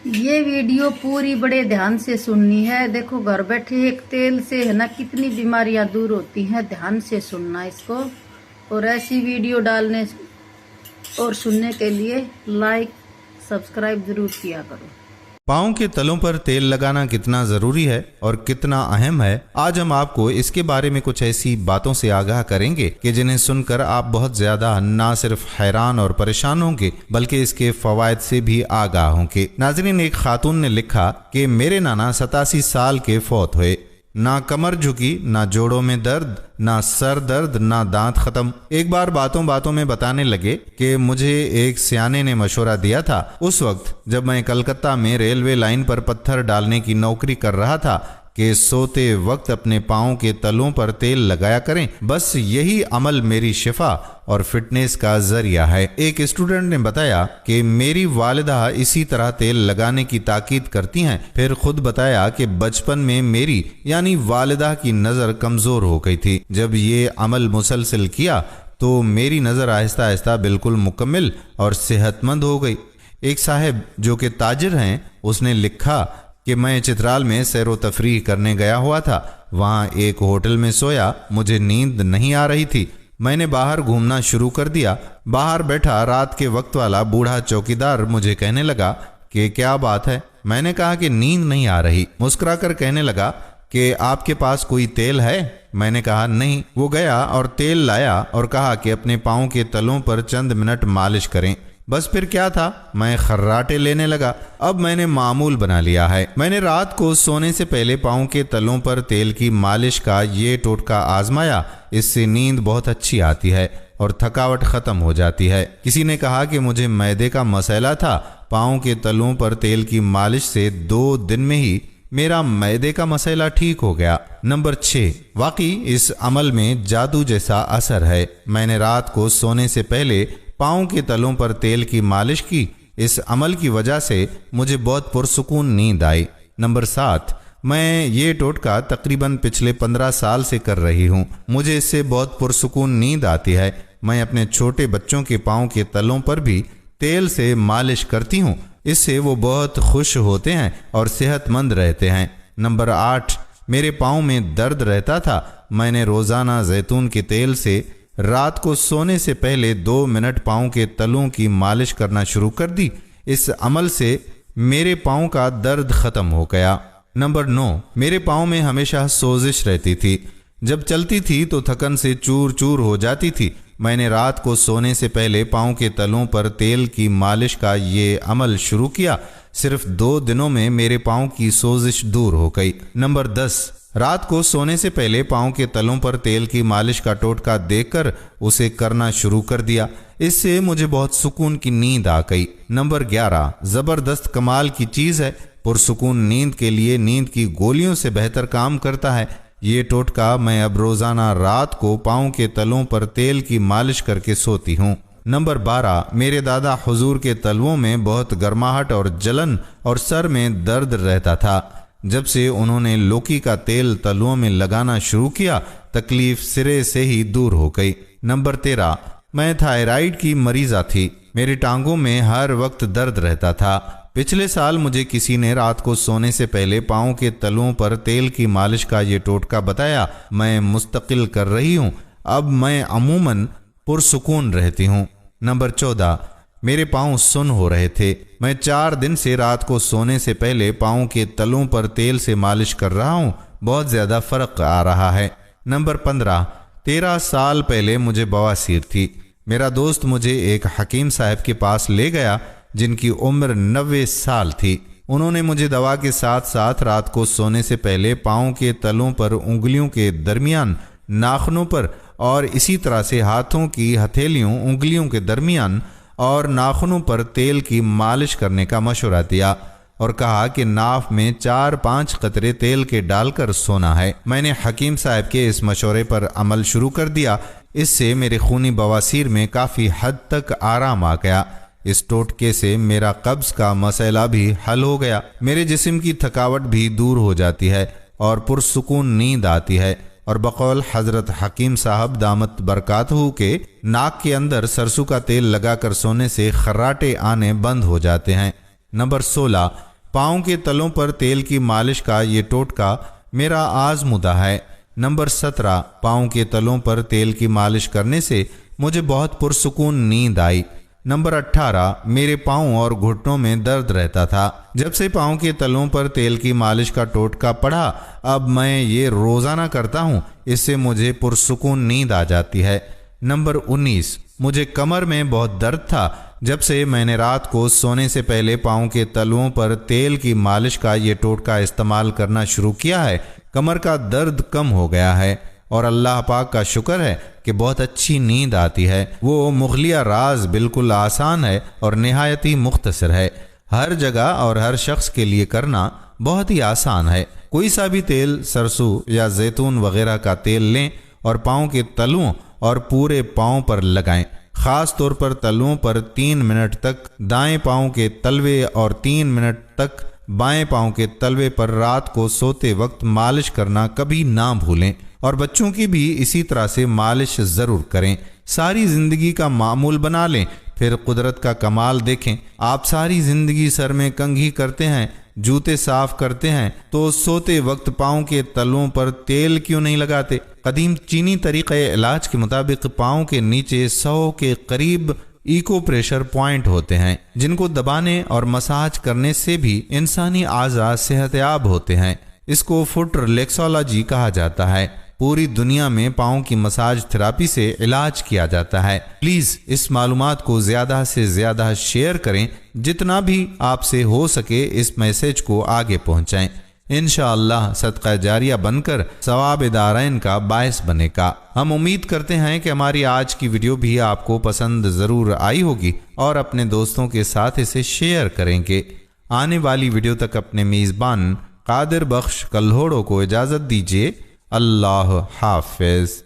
ये वीडियो पूरी बड़े ध्यान से सुननी है। देखो घर बैठे एक तेल से है ना कितनी बीमारियां दूर होती हैं। ध्यान से सुनना इसको, और ऐसी वीडियो डालने और सुनने के लिए लाइक सब्सक्राइब जरूर किया करो। पाँव के तलों पर तेल लगाना कितना ज़रूरी है और कितना अहम है, आज हम आपको इसके बारे में कुछ ऐसी बातों से आगाह करेंगे कि जिन्हें सुनकर आप बहुत ज़्यादा ना सिर्फ हैरान और परेशान होंगे बल्कि इसके फ़वाइद से भी आगाह होंगे। नाज़रीन, एक खातून ने लिखा कि मेरे नाना 87 साल के फौत हुए। ना कमर झुकी, ना जोड़ों में दर्द, ना सर दर्द, ना दांत खत्म। एक बार बातों बातों में बताने लगे कि मुझे एक सियाने ने मशवरा दिया था उस वक्त जब मैं कलकत्ता में रेलवे लाइन पर पत्थर डालने की नौकरी कर रहा था कि सोते वक्त अपने पाँव के तलों पर तेल लगाया करें। बस यही अमल मेरी शिफा और फिटनेस का जरिया है। एक स्टूडेंट ने बताया कि मेरी वालिदा इसी तरह तेल लगाने की ताकीद करती हैं। फिर खुद बताया कि बचपन में मेरी यानी वालिदा की नज़र कमज़ोर हो गई थी। जब ये अमल मुसलसल किया तो मेरी नज़र आहिस्ता आहिस्ता बिल्कुल मुकम्मल और सेहतमंद हो गई। एक साहब जो कि ताजिर हैं, उसने लिखा कि मैं चित्राल में सैर व तफरीह करने गया हुआ था। वहाँ एक होटल में सोया, मुझे नींद नहीं आ रही थी। मैंने बाहर घूमना शुरू कर दिया। बाहर बैठा रात के वक्त वाला बूढ़ा चौकीदार मुझे कहने लगा कि क्या बात है। मैंने कहा कि नींद नहीं आ रही। मुस्कुराकर कहने लगा कि आपके पास कोई तेल है? मैंने कहा नहीं। वो गया और तेल लाया और कहा कि अपने पाँव के तलों पर चंद मिनट मालिश करें। बस फिर क्या था, मैं खर्राटे लेने लगा। अब मैंने मामूल बना लिया है। मैंने रात को सोने से पहले पाँव के तलों पर तेल की मालिश का ये टोटका आजमाया। इससे नींद बहुत अच्छी आती है और थकावट ख़त्म हो जाती है। किसी ने कहा कि मुझे मैदे का मसला था, पाँव के तलों पर तेल की मालिश से 2 दिन में ही मेरा मैदे का मसला ठीक हो गया। नंबर 6, वाकई इस अमल में जादू जैसा असर है। मैंने रात को सोने से पहले पाँव के तलों पर तेल की मालिश की। इस अमल की वजह से मुझे बहुत पुरसुकून नींद आई। नंबर 7, मैं ये टोटका तकरीबन पिछले 15 साल से कर रही हूँ। मुझे इससे बहुत पुरसुकून नींद आती है। मैं अपने छोटे बच्चों के पाँव के तलों पर भी तेल से मालिश करती हूँ। इससे वो बहुत खुश होते हैं और सेहतमंद रहते हैं। नंबर 8, मेरे पाँव में दर्द रहता था। मैंने रोज़ाना जैतून के तेल से रात को सोने से पहले 2 मिनट पाँव के तलों की मालिश करना शुरू कर दी। इस अमल से मेरे पाँव का दर्द ख़त्म हो गया। नंबर 9, मेरे पाँव में हमेशा सोजिश रहती थी। जब चलती थी तो थकन से चूर चूर हो जाती थी। मैंने रात को सोने से पहले पाँव के तलों पर तेल की मालिश का ये अमल शुरू किया। सिर्फ 2 दिनों में मेरे पाँव की सोजिश दूर हो गई। नंबर 10, रात को सोने से पहले पाँव के तलों पर तेल की मालिश का टोटका देखकर उसे करना शुरू कर दिया। इससे मुझे बहुत सुकून की नींद आ गई। नंबर 11, ज़बरदस्त कमाल की चीज़ है। पुरसुकून नींद के लिए नींद की गोलियों से बेहतर काम करता है। ये टोटका मैं अब रोज़ाना रात को पाँव के तलों पर तेल की मालिश करके सोती हूँ। नंबर 12, मेरे दादा हुजूर के तलवों में बहुत गर्माहट और जलन और सर में दर्द रहता था। जब से उन्होंने लौकी का तेल तलवों में लगाना शुरू किया, तकलीफ सिरे से ही दूर हो गई। नंबर 13, मैं थायराइड की मरीजा थी। मेरी टांगों में हर वक्त दर्द रहता था। पिछले साल मुझे किसी ने रात को सोने से पहले पाँव के तलों पर तेल की मालिश का ये टोटका बताया। मैं मुस्तकिल कर रही हूँ। अब मैं अमूमन पुरसुकून रहती हूँ। नंबर 14, मेरे पाँव सुन्न हो रहे थे। मैं 4 दिन से रात को सोने से पहले पाँव के तलों पर तेल से मालिश कर रहा हूँ। बहुत ज़्यादा फ़र्क आ रहा है। नंबर 15, 13 साल पहले मुझे बवासीर थी। मेरा दोस्त मुझे एक हकीम साहब के पास ले गया जिनकी उम्र 90 साल थी। उन्होंने मुझे दवा के साथ साथ रात को सोने से पहले पाँव के तलों पर, उंगलियों के दरमियान, नाखनों पर और इसी तरह से हाथों की हथेलियों, उंगलियों के दरमियान और नाखूनों पर तेल की मालिश करने का मशवरा दिया और कहा कि नाफ में 4-5 कतरे तेल के डालकर सोना है। मैंने हकीम साहब के इस मशवरे पर अमल शुरू कर दिया। इससे मेरे खूनी बवासीर में काफ़ी हद तक आराम आ गया। इस टोटके से मेरा कब्ज़ का मसला भी हल हो गया। मेरे जिस्म की थकावट भी दूर हो जाती है और पुरसुकून नींद आती है। और बकौल हजरत हकीम साहब दामत बरकातहू के नाक के अंदर सरसों का तेल लगाकर सोने से खर्राटे आने बंद हो जाते हैं। नंबर 16, पाँव के तलों पर तेल की मालिश का ये टोटका मेरा आजमुदा है। नंबर 17, पाँव के तलों पर तेल की मालिश करने से मुझे बहुत पुरसुकून नींद आई। नंबर 18, मेरे पाँव और घुटनों में दर्द रहता था। जब से पाँव के तलों पर तेल की मालिश का टोटका पड़ा, अब मैं ये रोजाना करता हूँ। इससे मुझे पुरसुकून नींद आ जाती है। नंबर 19, मुझे कमर में बहुत दर्द था। जब से मैंने रात को सोने से पहले पाँव के तलुओं पर तेल की मालिश का ये टोटका इस्तेमाल करना शुरू किया है, कमर का दर्द कम हो गया है और अल्लाह पाक का शुक्र है कि बहुत अच्छी नींद आती है। वो मुगलिया राज बिल्कुल आसान है और निहायत ही मुख्तसर है। हर जगह और हर शख्स के लिए करना बहुत ही आसान है। कोई सा भी तेल, सरसों या जैतून वगैरह का तेल लें और पाँव के तलुओं और पूरे पाँव पर लगाएं। खास तौर पर तलुओं पर 3 मिनट तक दाएं पाँव के तलवे और 3 मिनट तक बाएं पाँव के तलवे पर रात को सोते वक्त मालिश करना कभी ना भूलें और बच्चों की भी इसी तरह से मालिश ज़रूर करें। सारी ज़िंदगी का मामूल बना लें, फिर कुदरत का कमाल देखें। आप सारी ज़िंदगी सर में कंघी करते हैं, जूते साफ करते हैं, तो सोते वक्त पाँव के तलों पर तेल क्यों नहीं लगाते? कदीम चीनी तरीक़े इलाज के मुताबिक पाँव के नीचे 100 के करीब इको प्रेशर पॉइंट होते हैं, जिनको दबाने और मसाज करने से भी इंसानी आज़ा सेहतयाब होते हैं। इसको फुट रिलैक्सोलॉजी कहा जाता है। पूरी दुनिया में पाँव की मसाज थेरापी से इलाज किया जाता है। प्लीज़ इस मालूमात को ज़्यादा से ज़्यादा शेयर करें, जितना भी आपसे हो सके इस मैसेज को आगे पहुँचाएं। इंशाअल्लाह सदका जारिया बनकर सवाब दारैन का बायस बनेगा। हम उम्मीद करते हैं कि हमारी आज की वीडियो भी आपको पसंद ज़रूर आई होगी और अपने दोस्तों के साथ इसे शेयर करेंगे। आने वाली वीडियो तक अपने मेज़बान कादिर बख्श कल्होड़ो को इजाज़त दीजिए। अल्लाह हाफ़िज़।